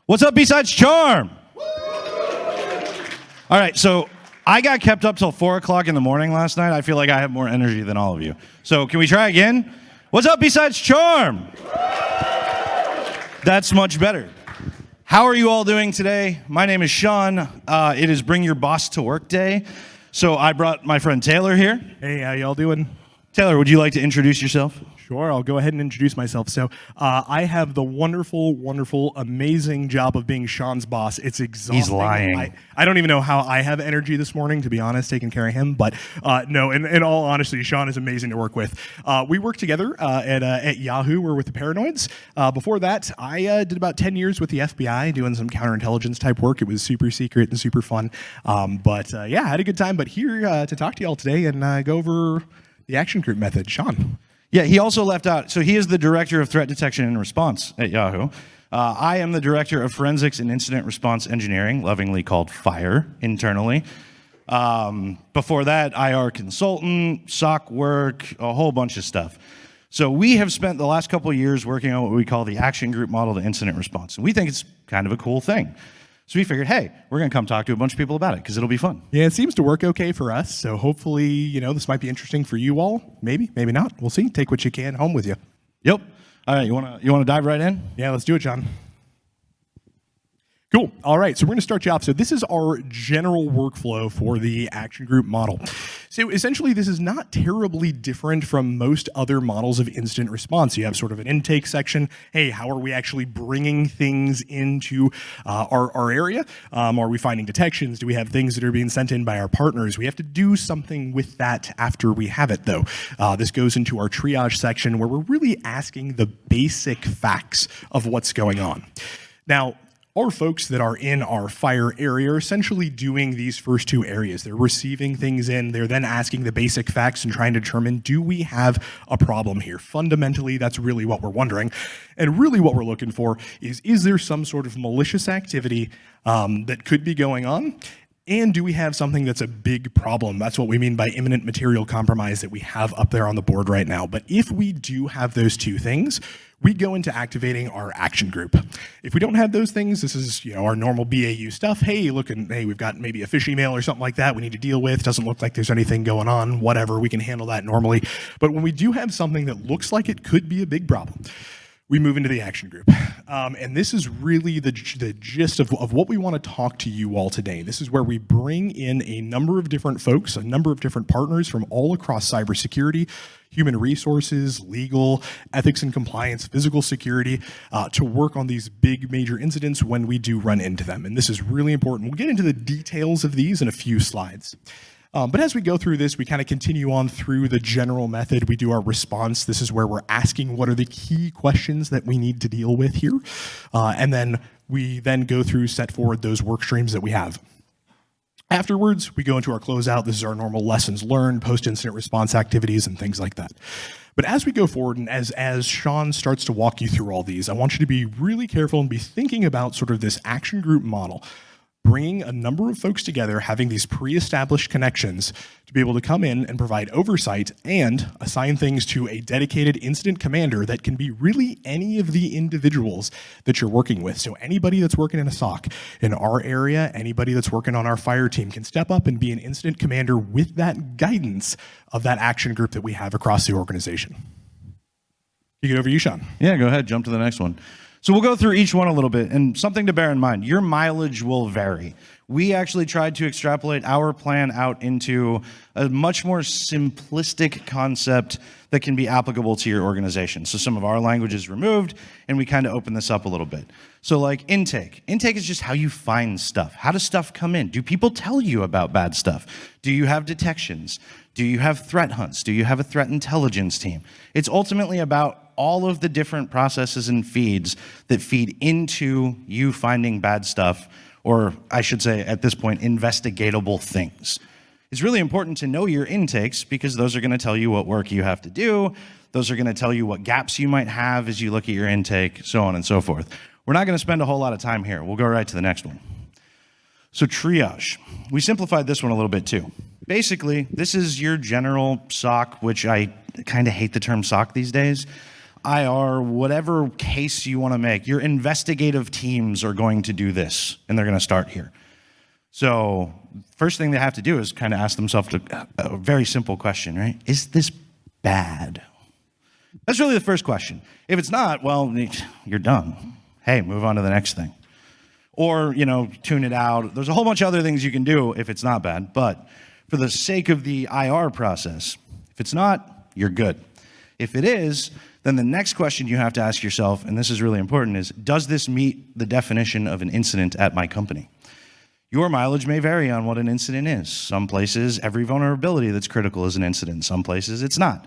What's up, BSidesCharm? All right, so I got kept up till 4 o'clock in the morning last night. I feel like I have more energy than all of you. So can we try again? What's up, BSidesCharm? That's much better. How are you all doing today? My name is Shawn. It is Bring Your Boss to Work Day. So I brought my friend Taylor here. Hey, how y'all doing? Taylor, would you like to introduce yourself? Sure, I'll go ahead and introduce myself. So I have the wonderful, amazing job of being Shawn's boss. It's exhausting. He's lying. I don't even know how I have energy this morning, to be honest, taking care of him. But no, in all honesty, Shawn is amazing to work with. We work together at Yahoo. We're with the Paranoids. Before that, I did about 10 years with the FBI doing some counterintelligence type work. It was super secret and super fun. Yeah, I had a good time. But here to talk to y'all today and go over the action group method. Shawn. Yeah, he also left out, so he is the Director of Threat Detection and Response at Yahoo. I am the Director of Forensics and Incident Response Engineering, lovingly called FIRE internally. Before that, IR consultant, SOC work, a whole bunch of stuff. So we have spent the last couple of years working on what we call the action group model to incident response. And we think it's kind of a cool thing. So we figured, hey, we're going to come talk to a bunch of people about it because it'll be fun. Yeah, it seems to work okay for us. So hopefully, this might be interesting for you all. Maybe not. We'll see. Take what you can home with you. Yep. All right, you want to dive right in? Yeah, let's do it, John. Cool. All right, so we're going to start you off. So this is our general workflow for the action group model. So essentially, this is not terribly different from most other models of incident response. You have sort of an intake section. Hey, how are we actually bringing things into our area? Are we finding detections? Do we have things that are being sent in by our partners? We have to do something with that after we have it, though. This goes into our triage section where we're really asking the basic facts of what's going on. Now, our folks that are in our FIRE area are essentially doing these first two areas. They're receiving things in, they're then asking the basic facts and trying to determine, do we have a problem here? Fundamentally, that's really what we're wondering. And really what we're looking for is there some sort of malicious activity that could be going on? And do we have something that's a big problem? That's what we mean by imminent material compromise that we have up there on the board right now. But if we do have those two things, we go into activating our action group. If we don't have those things, this is our normal BAU stuff. Hey, we've got maybe a phish email or something like that we need to deal with. Doesn't look like there's anything going on, whatever, we can handle that normally. But when we do have something that looks like it could be a big problem, we move into the action group. And this is really the gist of what we want to talk to you all today. This is where we bring in a number of different folks, a number of different partners from all across cybersecurity, human resources, legal, ethics and compliance, physical security, to work on these big major incidents when we do run into them. And this is really important. We'll get into the details of these in a few slides. But as we go through this, we kind of continue on through the general method. We do our response. This is where we're asking what are the key questions that we need to deal with here. And then we go through, set forward those work streams that we have. Afterwards, we go into our closeout. This is our normal lessons learned, post-incident response activities, and things like that. But as we go forward, and as Shawn starts to walk you through all these, I want you to be really careful and be thinking about sort of this action group model, bringing a number of folks together, having these pre-established connections to be able to come in and provide oversight and assign things to a dedicated incident commander that can be really any of the individuals that you're working with. So anybody that's working in a SOC in our area, anybody that's working on our FIRE team can step up and be an incident commander with that guidance of that action group that we have across the organization. You get over you, Shawn. Yeah, go ahead, jump to the next one. So we'll go through each one a little bit, and something to bear in mind, your mileage will vary. We actually tried to extrapolate our plan out into a much more simplistic concept that can be applicable to your organization. So some of our language is removed, and we kind of open this up a little bit. So like intake. Intake is just how you find stuff. How does stuff come in? Do people tell you about bad stuff? Do you have detections? Do you have threat hunts? Do you have a threat intelligence team? It's ultimately about all of the different processes and feeds that feed into you finding bad stuff, or I should say at this point, investigatable things. It's really important to know your intakes because those are going to tell you what work you have to do. Those are going to tell you what gaps you might have as you look at your intake, so on and so forth. We're not going to spend a whole lot of time here. We'll go right to the next one. So triage. We simplified this one a little bit too. Basically, this is your general SOC, which I kind of hate the term SOC these days. IR, whatever case you want to make, your investigative teams are going to do this, and they're going to start here. So first thing they have to do is kind of ask themselves a very simple question, right? Is this bad? That's really the first question. If it's not, well, you're done. Hey, move on to the next thing. Or, tune it out. There's a whole bunch of other things you can do if it's not bad. But for the sake of the IR process, if it's not, you're good. If it is, then the next question you have to ask yourself, and this is really important, is does this meet the definition of an incident at my company? Your mileage may vary on what an incident is. Some places, every vulnerability that's critical is an incident. Some places, it's not.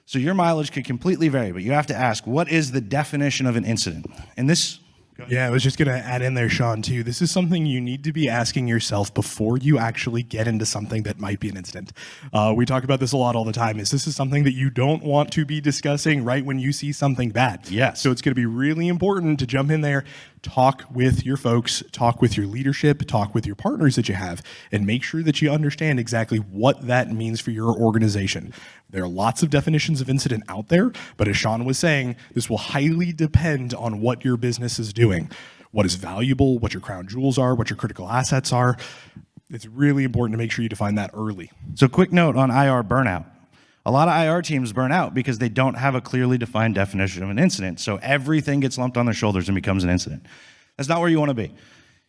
So your mileage could completely vary, but you have to ask, what is the definition of an incident? And this... Yeah, I was just going to add in there, Shawn, too. This is something you need to be asking yourself before you actually get into something that might be an incident. We talk about this a lot all the time. This is something that you don't want to be discussing right when you see something bad. Yes. So it's going to be really important to jump in there, talk with your folks, talk with your leadership, talk with your partners that you have, and make sure that you understand exactly what that means for your organization. There are lots of definitions of incident out there, but as Shawn was saying, this will highly depend on what your business is doing, what is valuable, what your crown jewels are, what your critical assets are. It's really important to make sure you define that early. So quick note on IR burnout. A lot of IR teams burn out because they don't have a clearly defined definition of an incident. So everything gets lumped on their shoulders and becomes an incident. That's not where you want to be.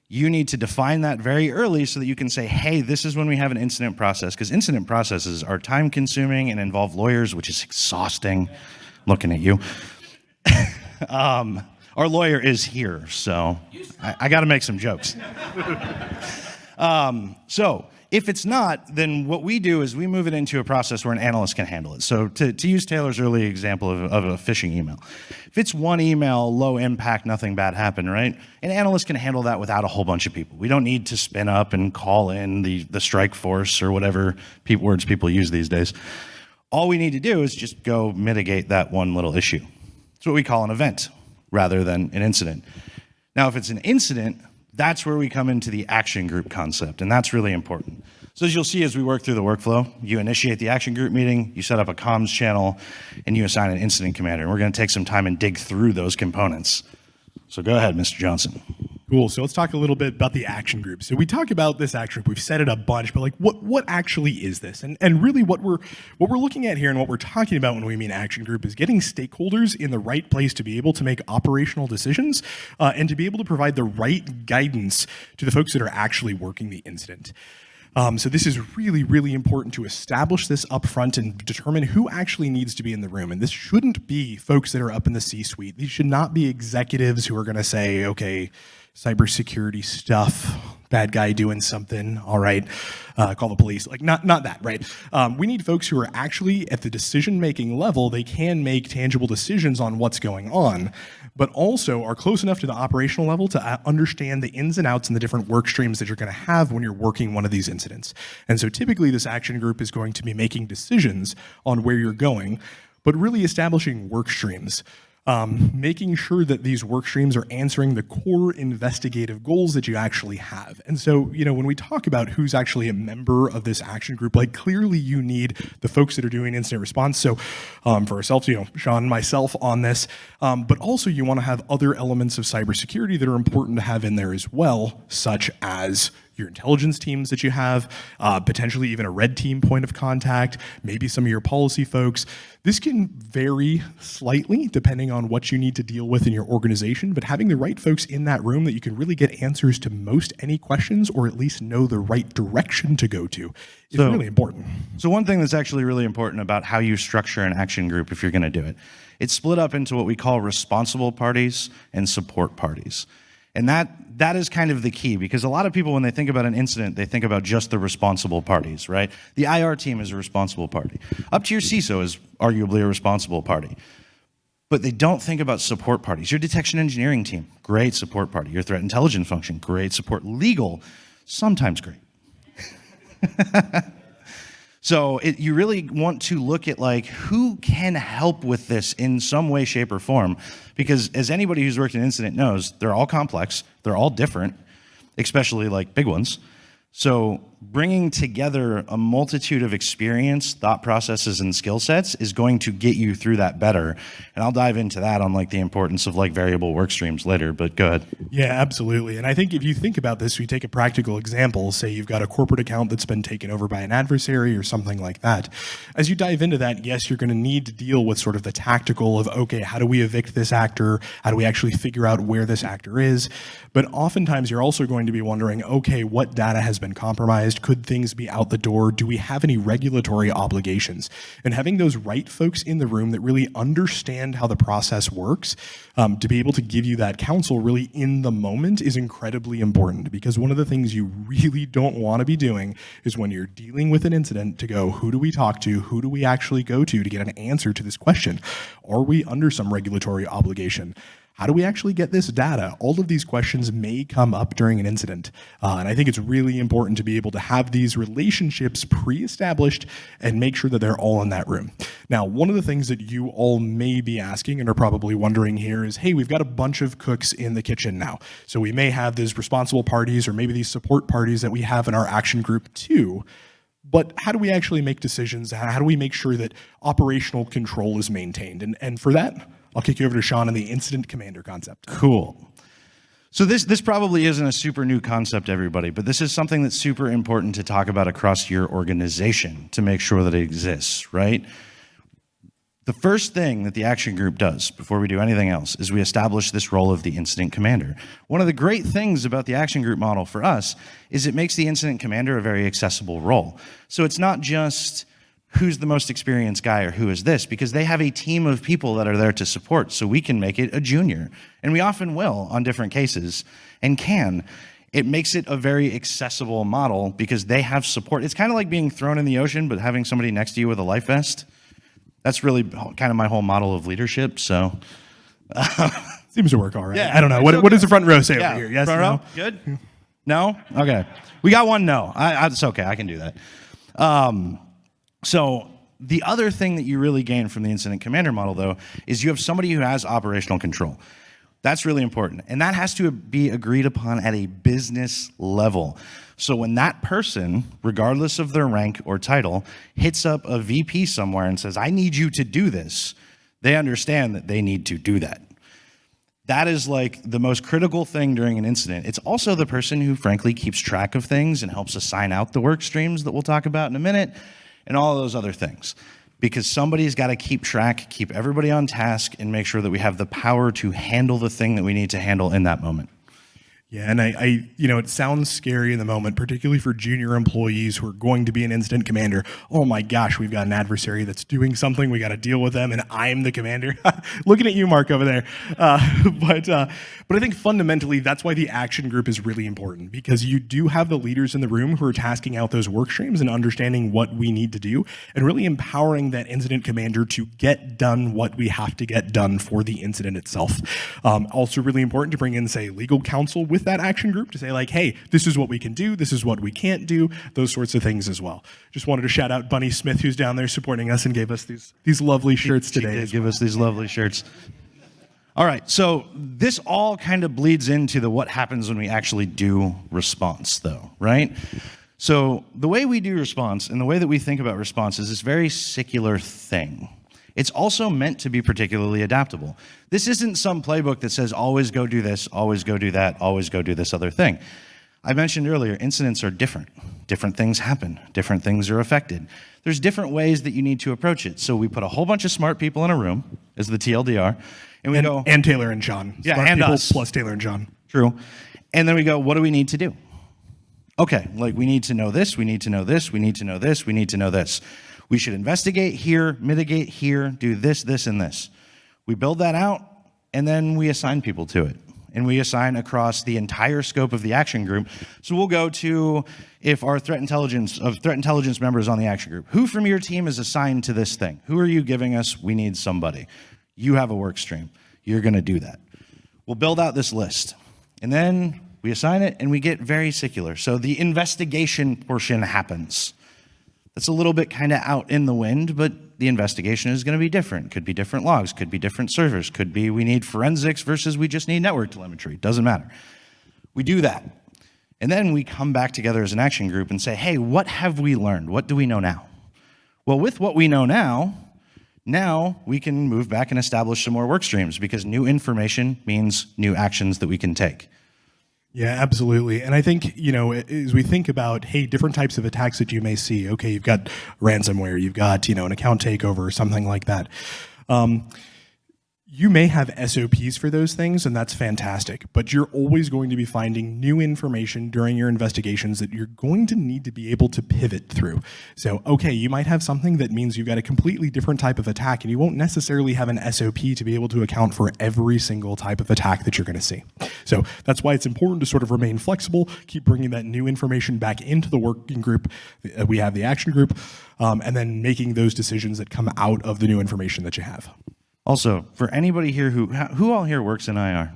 You need to define that very early so that you can say, hey, this is when we have an incident process, because incident processes are time consuming and involve lawyers, which is exhausting. Looking at you. Our lawyer is here, so I got to make some jokes. So if it's not, then what we do is we move it into a process where an analyst can handle it. So to use Taylor's early example of a phishing email, if it's one email, low impact, nothing bad happened, right? An analyst can handle that without a whole bunch of people. We don't need to spin up and call in the strike force or whatever words people use these days. All we need to do is just go mitigate that one little issue. It's what we call an event rather than an incident. Now, if it's an incident, that's where we come into the action group concept, and that's really important. So as you'll see as we work through the workflow, you initiate the action group meeting, you set up a comms channel, and you assign an incident commander. And we're going to take some time and dig through those components. So go ahead, Mr. Johnson. Cool. So let's talk a little bit about the action group. So we talk about this action group. We've said it a bunch, but like what actually is this? And really what we're looking at here and what we're talking about when we mean action group is getting stakeholders in the right place to be able to make operational decisions and to be able to provide the right guidance to the folks that are actually working the incident. So this is really, really important to establish this up front and determine who actually needs to be in the room. And this shouldn't be folks that are up in the C-suite. These should not be executives who are going to say, okay, cybersecurity stuff, bad guy doing something, all right, call the police. Like, not that, right? We need folks who are actually at the decision-making level. They can make tangible decisions on what's going on, but also are close enough to the operational level to understand the ins and outs and the different work streams that you're going to have when you're working one of these incidents. And so typically this action group is going to be making decisions on where you're going, but really establishing work streams. Making sure that these work streams are answering the core investigative goals that you actually have. And so, when we talk about who's actually a member of this action group, like clearly you need the folks that are doing incident response. So for ourselves, Shawn and myself on this, but also you want to have other elements of cybersecurity that are important to have in there as well, such as your intelligence teams that you have, potentially even a red team point of contact, maybe some of your policy folks. This can vary slightly depending on what you need to deal with in your organization, but having the right folks in that room that you can really get answers to most any questions or at least know the right direction to go to is really important. So one thing that's actually really important about how you structure an action group if you're going to do it, it's split up into what we call responsible parties and support parties. And that is kind of the key, because a lot of people, when they think about an incident, they think about just the responsible parties, right? The IR team is a responsible party. Up to your CISO is arguably a responsible party. But they don't think about support parties. Your detection engineering team, great support party. Your threat intelligence function, great support. Legal, sometimes great. So you really want to look at who can help with this in some way, shape, or form, because as anybody who's worked in incident knows, they're all complex, they're all different, especially big ones. So bringing together a multitude of experience, thought processes, and skill sets is going to get you through that better. And I'll dive into that on like the importance of like variable work streams later, but go ahead. Yeah, absolutely. And I think if you think about this, we take a practical example, say you've got a corporate account that's been taken over by an adversary or something like that. As you dive into that, yes, you're going to need to deal with sort of the tactical of, okay, how do we evict this actor? How do we actually figure out where this actor is? But oftentimes you're also going to be wondering, okay, what data has been compromised? Could things be out the door? Do we have any regulatory obligations? And having those right folks in the room that really understand how the process works, to be able to give you that counsel really in the moment is incredibly important, because one of the things you really don't want to be doing is when you're dealing with an incident to go, who do we talk to? Who do we actually go to get an answer to this question? Are we under some regulatory obligation? How do we actually get this data? All of these questions may come up during an incident. And I think it's really important to be able to have these relationships pre-established and make sure that they're all in that room. Now, one of the things that you all may be asking and are probably wondering here is, hey, we've got a bunch of cooks in the kitchen now. So we may have these responsible parties or maybe these support parties that we have in our action group too. But how do we actually make decisions? How do we make sure that operational control is maintained? And for that, I'll kick you over to Shawn and the incident commander concept. Cool. So this probably isn't a super new concept, everybody, but this is something that's super important to talk about across your organization to make sure that it exists, right? The first thing that the action group does before we do anything else is we establish this role of the incident commander. One of the great things about the action group model for us is it makes the incident commander a very accessible role. So it's not just who's the most experienced guy or who is this, because they have a team of people that are there to support, so we can make it a junior. And we often will on different cases and can. It makes it a very accessible model because they have support. It's kind of like being thrown in the ocean, but having somebody next to you with a life vest. That's really kind of my whole model of leadership, so. Seems to work all right. Yeah, I don't know. What does the front row say over here? Yes, front no? row? Good? No? Okay. We got one no. It's okay. I can do that. So the other thing that you really gain from the incident commander model, though, is you have somebody who has operational control. That's really important. And that has to be agreed upon at a business level. So when that person, regardless of their rank or title, hits up a VP somewhere and says, I need you to do this, they understand that they need to do that. That is like the most critical thing during an incident. It's also the person who frankly keeps track of things and helps assign out the work streams that we'll talk about in a minute, and all of those other things. Because somebody's got to keep track, keep everybody on task, and make sure that we have the power to handle the thing that we need to handle in that moment. Yeah, and I it sounds scary in the moment, particularly for junior employees who are going to be an incident commander. Oh my gosh, we've got an adversary that's doing something. We got to deal with them, and I'm the commander. Looking at you, Mark, over there. But I think fundamentally that's why the action group is really important, because you do have the leaders in the room who are tasking out those work streams and understanding what we need to do, and really empowering that incident commander to get done what we have to get done for the incident itself. Also really important to bring in, say, legal counsel with that action group to say, like, hey, this is what we can do, this is what we can't do, those sorts of things as well. Just wanted to shout out Bunny Smith, who's down there supporting us and gave us these lovely shirts today. She did give us these lovely shirts. All right, so this all kind of bleeds into the what happens when we actually do response, though, right? So the way we do response and the way that we think about response is this very secular thing. It's also meant to be particularly adaptable. This isn't some playbook that says always go do this, always go do that, always go do this other thing. I mentioned earlier, incidents are different. Different things happen. Different things are affected. There's different ways that you need to approach it. So we put a whole bunch of smart people in a room, as the TLDR, and we go... And Taylor and Shawn. Yeah, smart and people us. Plus Taylor and Shawn. True. And then we go, what do we need to do? Okay, like we need to know this, we need to know this, we need to know this, we need to know this. We should investigate here, mitigate here, do this, this, and this. We build that out, and then we assign people to it. And we assign across the entire scope of the action group. So we'll go to, if our threat intelligence members on the action group, who from your team is assigned to this thing? Who are you giving us? We need somebody. You have a work stream. You're going to do that. We'll build out this list. And then we assign it, and we get very secular. So the investigation portion happens. That's a little bit kind of out in the wind, but the investigation is going to be different. Could be different logs, could be different servers, could be we need forensics versus we just need network telemetry. Doesn't matter. We do that. And then we come back together as an action group and say, hey, what have we learned? What do we know now? Well, with what we know now we can move back and establish some more work streams because new information means new actions that we can take. Yeah, absolutely. And I think, as we think about, hey, different types of attacks that you may see, okay, you've got ransomware, you've got, an account takeover or something like that. You may have SOPs for those things, and that's fantastic, but you're always going to be finding new information during your investigations that you're going to need to be able to pivot through. So, okay, you might have something that means you've got a completely different type of attack, and you won't necessarily have an SOP to be able to account for every single type of attack that you're going to see. So that's why it's important to sort of remain flexible, keep bringing that new information back into the working group. We have the action group, and then making those decisions that come out of the new information that you have. Also, for anybody here who all here works in IR?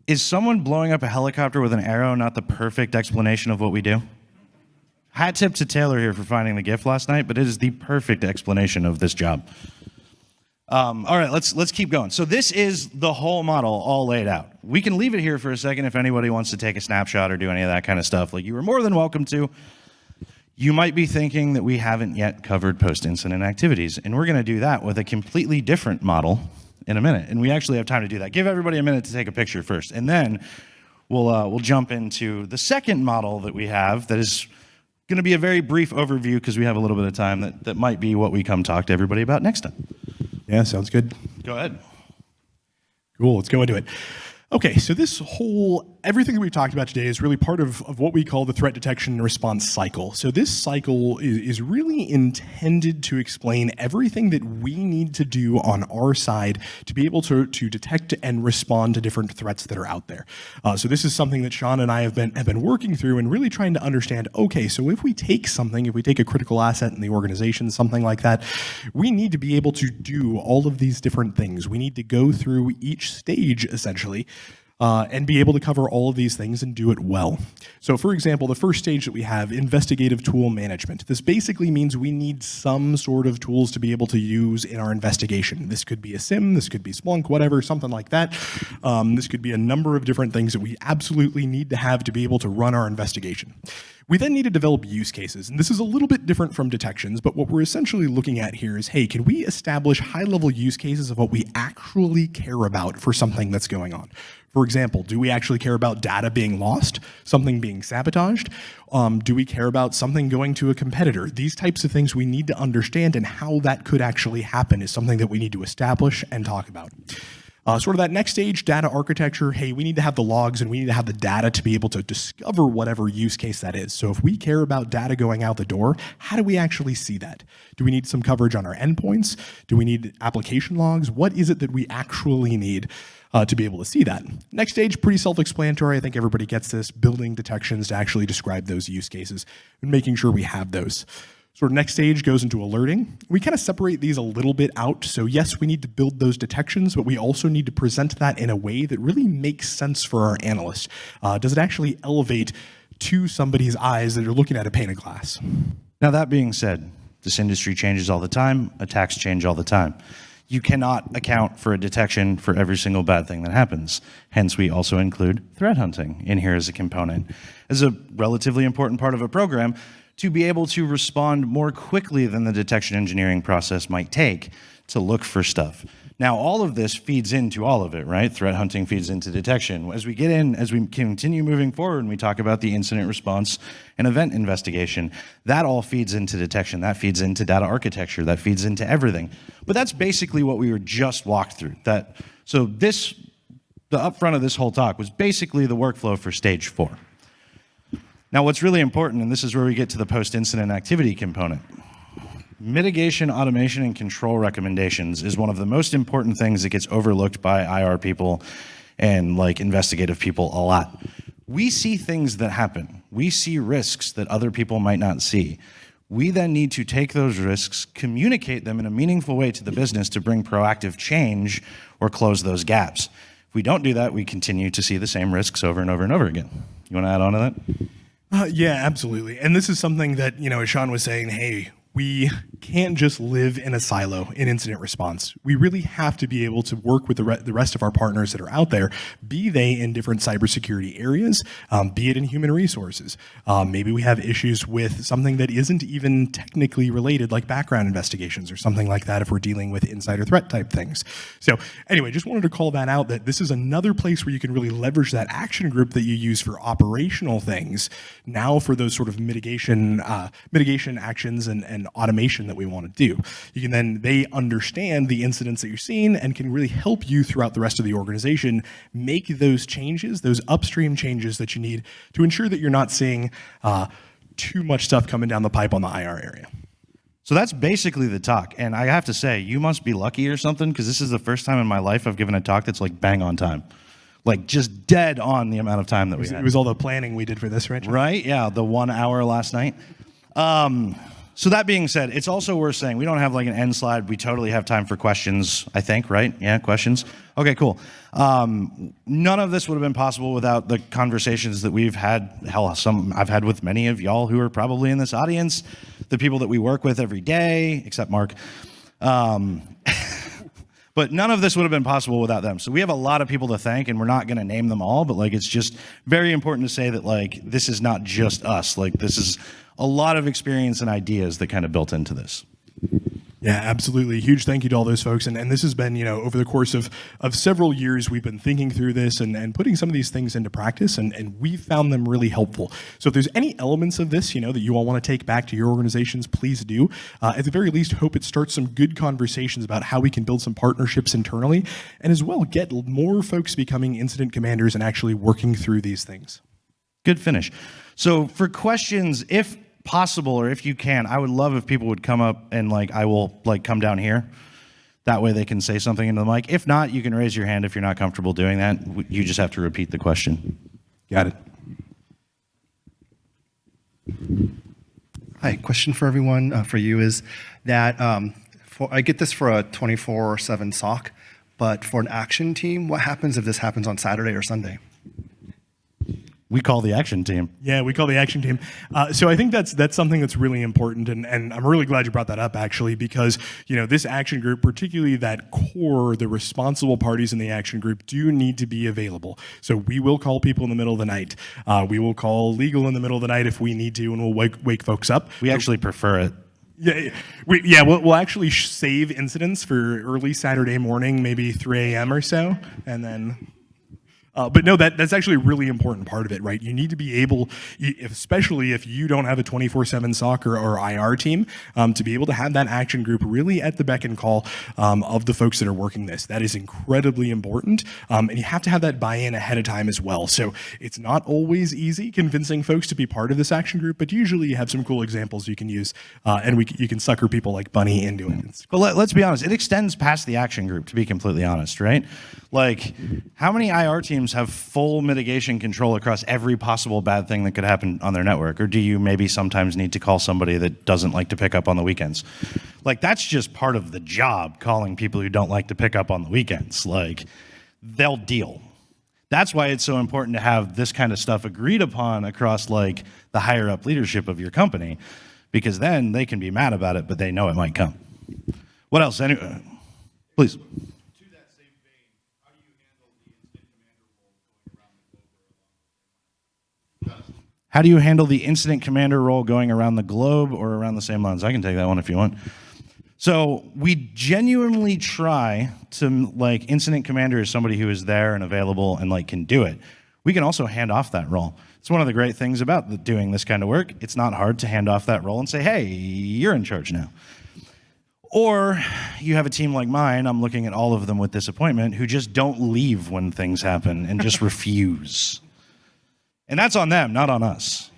Is someone blowing up a helicopter with an arrow not the perfect explanation of what we do? Hat tip to Taylor here for finding the GIF last night, but it is the perfect explanation of this job. All right, let's keep going. So this is the whole model all laid out. We can leave it here for a second if anybody wants to take a snapshot or do any of that kind of stuff. Like, you are more than welcome to. You might be thinking that we haven't yet covered post-incident activities, and we're going to do that with a completely different model in a minute, and we actually have time to do that. Give everybody a minute to take a picture first, and then we'll jump into the second model that we have that is going to be a very brief overview because we have a little bit of time that might be what we come talk to everybody about next time. Yeah, sounds good. Go ahead. Cool, let's go into it. Okay, so everything that we've talked about today is really part of what we call the threat detection and response cycle. So this cycle is really intended to explain everything that we need to do on our side to be able to detect and respond to different threats that are out there. So this is something that Shawn and I have been working through and really trying to understand, okay, so if we take a critical asset in the organization, something like that, we need to be able to do all of these different things. We need to go through each stage, essentially, and be able to cover all of these things and do it well. So for example, the first stage that we have, investigative tool management. This basically means we need some sort of tools to be able to use in our investigation. This could be a SIM, this could be Splunk, whatever, something like that. This could be a number of different things that we absolutely need to have to be able to run our investigation. We then need to develop use cases, and this is a little bit different from detections, but what we're essentially looking at here is, hey, can we establish high-level use cases of what we actually care about for something that's going on? For example, do we actually care about data being lost, something being sabotaged? Do we care about something going to a competitor? These types of things we need to understand, and how that could actually happen is something that we need to establish and talk about. Sort of that next stage, data architecture, hey, we need to have the logs and we need to have the data to be able to discover whatever use case that is. So if we care about data going out the door, how do we actually see that? Do we need some coverage on our endpoints? Do we need application logs? What is it that we actually need to be able to see that? Next stage, pretty self-explanatory. I think everybody gets this, building detections to actually describe those use cases and making sure we have those. Sort of next stage goes into alerting. We kind of separate these a little bit out. So yes, we need to build those detections, but we also need to present that in a way that really makes sense for our analyst. Does it actually elevate to somebody's eyes that are looking at a pane of glass? Now, that being said, this industry changes all the time. Attacks change all the time. You cannot account for a detection for every single bad thing that happens. Hence, we also include threat hunting in here as a component. As a relatively important part of a program, to be able to respond more quickly than the detection engineering process might take to look for stuff. Now, all of this feeds into all of it, right? Threat hunting feeds into detection. As we continue moving forward and we talk about the incident response and event investigation, that all feeds into detection. That feeds into data architecture. That feeds into everything. But that's basically what we were just walked through. The upfront of this whole talk was basically the workflow for stage 4. Now, what's really important, and this is where we get to the post-incident activity component, mitigation, automation, and control recommendations is one of the most important things that gets overlooked by IR people and investigative people a lot. We see things that happen. We see risks that other people might not see. We then need to take those risks, communicate them in a meaningful way to the business to bring proactive change or close those gaps. If we don't do that, we continue to see the same risks over and over and over again. You want to add on to that? Yeah, absolutely. And this is something that, as Shawn was saying, hey, we can't just live in a silo in incident response. We really have to be able to work with the rest of our partners that are out there, be they in different cybersecurity areas, be it in human resources. Maybe we have issues with something that isn't even technically related, like background investigations or something like that if we're dealing with insider threat type things. So anyway, just wanted to call that out, that this is another place where you can really leverage that action group that you use for operational things now for those sort of mitigation actions and automation that we want to do. You can then, they understand the incidents that you're seeing and can really help you throughout the rest of the organization make those changes, those upstream changes that you need to ensure that you're not seeing too much stuff coming down the pipe on the IR area. So that's basically the talk. And I have to say, you must be lucky or something, because this is the first time in my life I've given a talk that's like bang on time. Like just dead on the amount of time that we had. It was all the planning we did for this, right? Right? Yeah, the 1 hour last night. So that being said, it's also worth saying we don't have like an end slide. We totally have time for questions, I think, right? Yeah, questions? Okay, cool. None of this would have been possible without the conversations that we've had. Hell, some I've had with many of y'all who are probably in this audience, the people that we work with every day, except Mark. But none of this would have been possible without them. So we have a lot of people to thank, and we're not going to name them all, but like it's just very important to say that like this is not just us. Like this is a lot of experience and ideas that kind of built into this. Yeah, absolutely. Huge thank you to all those folks. And this has been, over the course of several years, we've been thinking through this and putting some of these things into practice, and we've found them really helpful. So if there's any elements of this, that you all want to take back to your organizations, please do. At the very least, hope it starts some good conversations about how we can build some partnerships internally, and as well get more folks becoming incident commanders and actually working through these things. Good finish. So for questions, if possible, or if you can, I would love if people would come up and like I will like come down here. That way they can say something into the mic. If not, you can raise your hand if you're not comfortable doing that. You just have to repeat the question. Got it. Hi, question for everyone, for you is that I get this for a 24/7 SOC, but for an action team, what happens if this happens on Saturday or Sunday? We call the action team. Yeah, we call the action team. So I think that's something that's really important, and I'm really glad you brought that up, actually, because this action group, particularly that core, the responsible parties in the action group, do need to be available. So we will call people in the middle of the night. We will call legal in the middle of the night if we need to, and we'll wake folks up. We actually prefer it. Yeah, we'll actually save incidents for early Saturday morning, maybe 3 a.m. or so, and then. But no, that's actually a really important part of it, right? You need to be able, especially if you don't have a 24/7 SOC or IR team, to be able to have that action group really at the beck and call of the folks that are working this. That is incredibly important, and you have to have that buy-in ahead of time as well. So it's not always easy convincing folks to be part of this action group, but usually you have some cool examples you can use, and you can sucker people like Bunny into it. But let's be honest, it extends past the action group, to be completely honest, right? Like, how many IR teams have full mitigation control across every possible bad thing that could happen on their network? Or do you maybe sometimes need to call somebody that doesn't like to pick up on the weekends? Like, that's just part of the job, calling people who don't like to pick up on the weekends. Like, they'll deal. That's why it's so important to have this kind of stuff agreed upon across, like, the higher up leadership of your company, because then they can be mad about it, but they know it might come. What else? Anyway, please. How do you handle the incident commander role going around the globe or around the same lines? I can take that one if you want. So we genuinely try to, like, incident commander is somebody who is there and available and like can do it. We can also hand off that role. It's one of the great things about doing this kind of work. It's not hard to hand off that role and say, hey, you're in charge now. Or you have a team like mine, I'm looking at all of them with disappointment, who just don't leave when things happen and just refuse. And that's on them, not on us.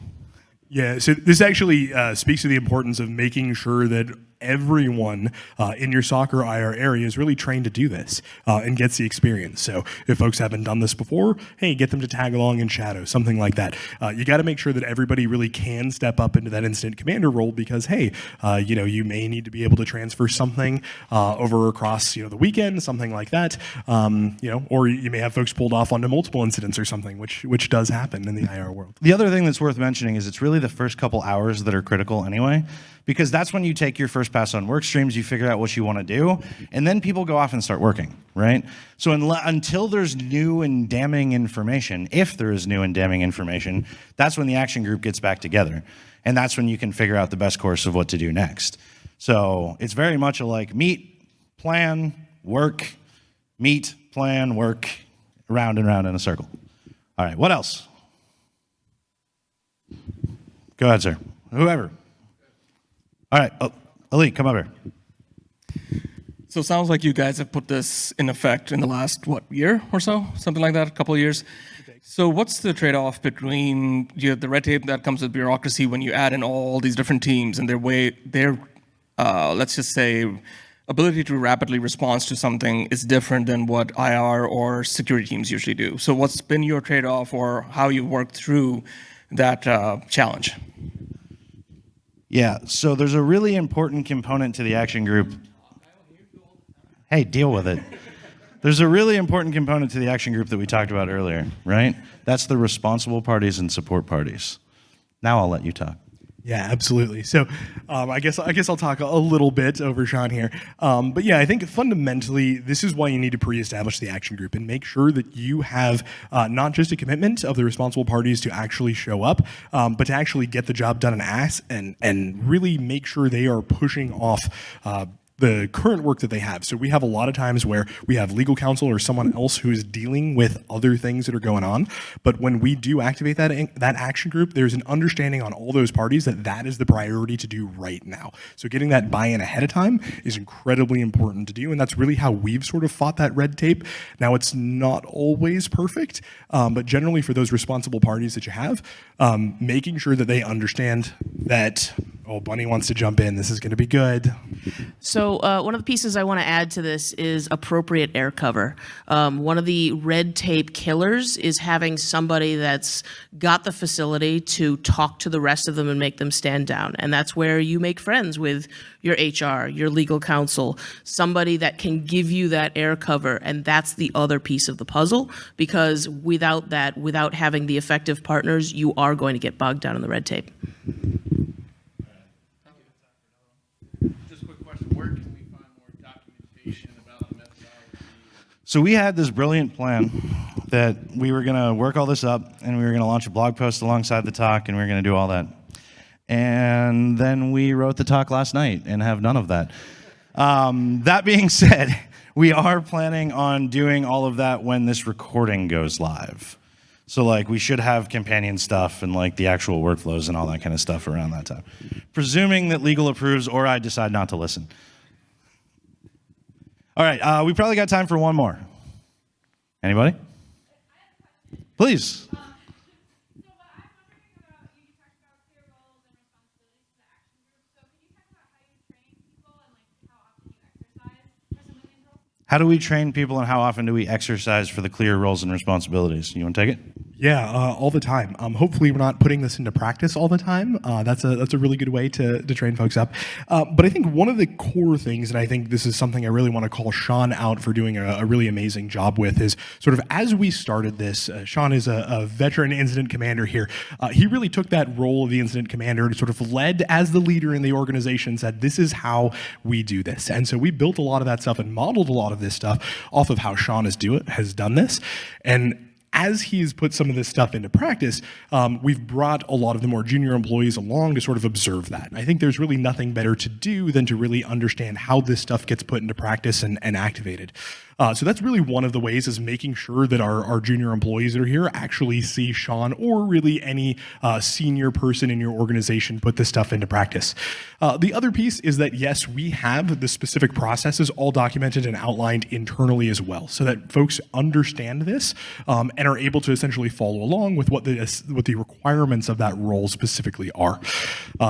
Yeah, so this actually speaks to the importance of making sure that everyone in your SOC or IR area is really trained to do this and gets the experience. So if folks haven't done this before, hey, get them to tag along in shadow, something like that. You got to make sure that everybody really can step up into that incident commander role because, hey, you may need to be able to transfer something over across the weekend, something like that. Or you may have folks pulled off onto multiple incidents or something, which does happen in the IR world. The other thing that's worth mentioning is it's really the first couple hours that are critical anyway, because that's when you take your first pass on work streams, you figure out what you want to do, and then people go off and start working, right? So until there's new and damning information, if there is new and damning information, that's when the action group gets back together. And that's when you can figure out the best course of what to do next. So it's very much a like meet, plan, work, meet, plan, work, round and round in a circle. All right, what else? Go ahead, sir. Whoever. All right, Ali, come over. So it sounds like you guys have put this in effect in the last, year or so? Something like that, a couple of years? So what's the trade-off between the red tape that comes with bureaucracy when you add in all these different teams and their let's just say, ability to rapidly respond to something is different than what IR or security teams usually do. So what's been your trade-off or how you worked through that challenge? Yeah, so there's a really important component to the action group. Hey, deal with it. There's a really important component to the action group that we talked about earlier, right? That's the responsible parties and support parties. Now I'll let you talk. Yeah, absolutely. So I guess I'll talk a little bit over Shawn here. But yeah, I think fundamentally, this is why you need to pre-establish the action group and make sure that you have not just a commitment of the responsible parties to actually show up, but to actually get the job done and really make sure they are pushing off the current work that they have. So we have a lot of times where we have legal counsel or someone else who is dealing with other things that are going on. But when we do activate that action group, there's an understanding on all those parties that that is the priority to do right now. So getting that buy-in ahead of time is incredibly important to do. And that's really how we've sort of fought that red tape. Now, it's not always perfect, but generally for those responsible parties that you have, making sure that they understand that, oh, Bunny wants to jump in, this is going to be good. So one of the pieces I want to add to this is appropriate air cover. One of the red tape killers is having somebody that's got the facility to talk to the rest of them and make them stand down. And that's where you make friends with your HR, your legal counsel, somebody that can give you that air cover. And that's the other piece of the puzzle, because without that, without having the effective partners, you are going to get bogged down in the red tape. So we had this brilliant plan that we were going to work all this up, and we were going to launch a blog post alongside the talk, and we were going to do all that. And then we wrote the talk last night and have none of that. That being said, we are planning on doing all of that when this recording goes live. So like we should have companion stuff and like the actual workflows and all that kind of stuff around that time. Presuming that legal approves or I decide not to listen. All right, we probably got time for one more. Anybody? Please. How do we train people and how often do we exercise for the clear roles and responsibilities? You want to take it? Yeah, all the time. Hopefully we're not putting this into practice all the time. That's a really good way to train folks up. But I think one of the core things, and I think this is something I really want to call Shawn out for doing a really amazing job with, is sort of as we started this, Shawn is a veteran incident commander here. He really took that role of the incident commander and sort of led as the leader in the organization, said, this is how we do this. And so we built a lot of that stuff and modeled a lot of this stuff off of how Shawn has done this. And as he's put some of this stuff into practice, we've brought a lot of the more junior employees along to sort of observe that. And I think there's really nothing better to do than to really understand how this stuff gets put into practice and activated. So that's really one of the ways, is making sure that our junior employees that are here actually see Shawn or really any senior person in your organization put this stuff into practice. The other piece is that, yes, we have the specific processes all documented and outlined internally as well, so that folks understand this and are able to essentially follow along with what the requirements of that role specifically are.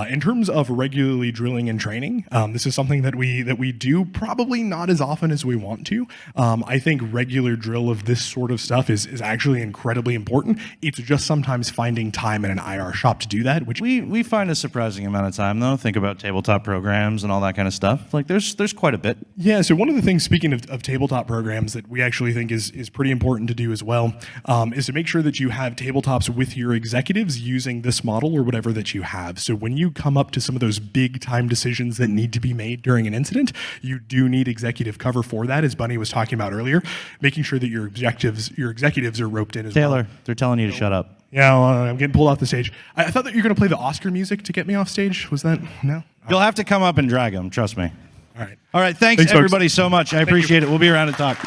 In terms of regularly drilling and training, this is something that we do probably not as often as we want to. I think regular drill of this sort of stuff is actually incredibly important. It's just sometimes finding time in an IR shop to do that, which we find a surprising amount of time, though. Think about tabletop programs and all that kind of stuff. Like there's quite a bit. Yeah, so one of the things, speaking of tabletop programs, that we actually think is pretty important to do as well, is to make sure that you have tabletops with your executives using this model or whatever that you have. So when you come up to some of those big time decisions that need to be made during an incident, you do need executive cover for that, as Bunny was talking about earlier, making sure that your executives are roped in as well. Taylor, they're telling you to shut up. Yeah, well, I'm getting pulled off the stage. I thought that you were going to play the Oscar music to get me off stage. Was that? No? You'll have to come up and drag him, trust me. All right. All right, thanks Thanks, folks. everybody so much. I appreciate it. We'll be around to talk.